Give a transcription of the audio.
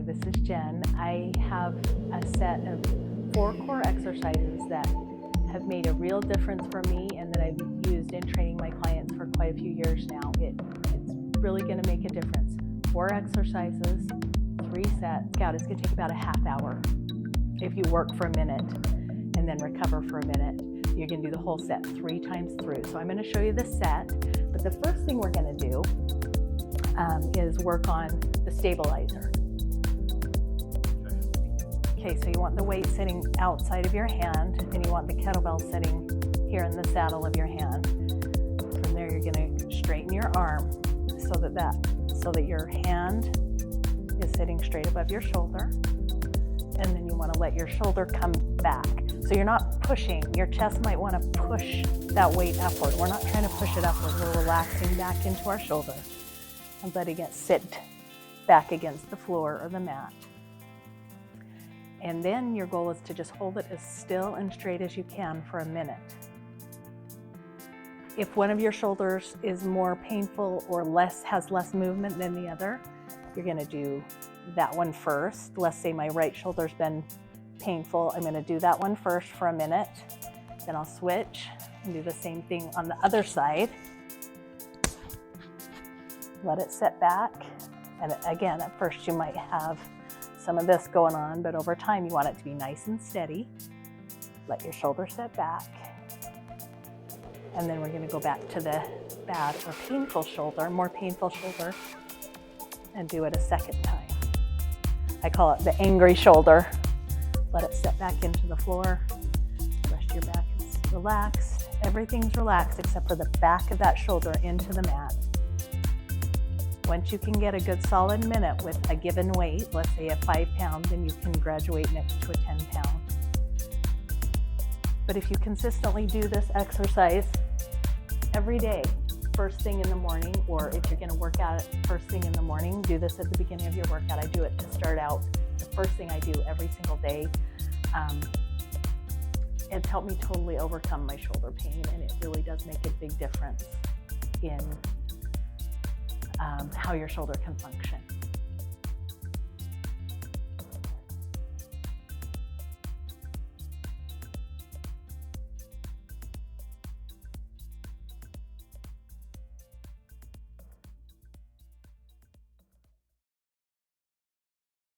this is Jen. I have a set of 4 core exercises that have made a real difference for me and that I've used in training my clients for quite a few years now. It's really going to make a difference. 4 exercises, 3 sets. Scout, it's going to take about a half hour. If you work for a minute and then recover for a minute, you can do the whole set 3 times through. So I'm going to show you the set, but the first thing we're going to do is work on the stabilizer. Okay, so you want the weight sitting outside of your hand and you want the kettlebell sitting here in the saddle of your hand. From there you're going to straighten your arm so that your hand is sitting straight above your shoulder, and then you want to let your shoulder come back. So you're not pushing. Your chest might want to push that weight upward. We're not trying to push it upward. We're relaxing back into our shoulder and letting it sit back against the floor or the mat. And then your goal is to just hold it as still and straight as you can for a minute. If one of your shoulders is more painful or has less movement than the other, you're going to do that one first. Let's say my right shoulder's been painful. I'm going to do that one first for a minute. Then I'll switch and do the same thing on the other side. Let it sit back. And again, at first you might have some of this going on, but over time you want it to be nice and steady. Let your shoulder sit back. And then we're going to go back to the bad or painful shoulder, more painful shoulder, and do it a second time. I call it the angry shoulder. Let it set back into the floor. The rest of your back is relaxed. Everything's relaxed except for the back of that shoulder into the mat. Once you can get a good solid minute with a given weight, let's say a 5 pound, then you can graduate next to a 10 pound. But if you consistently do this exercise every day, first thing in the morning, or if you're going to work out first thing in the morning, do this at the beginning of your workout. I do it to start out. The first thing I do every single day. It's helped me totally overcome my shoulder pain, and it really does make a big difference in how your shoulder can function.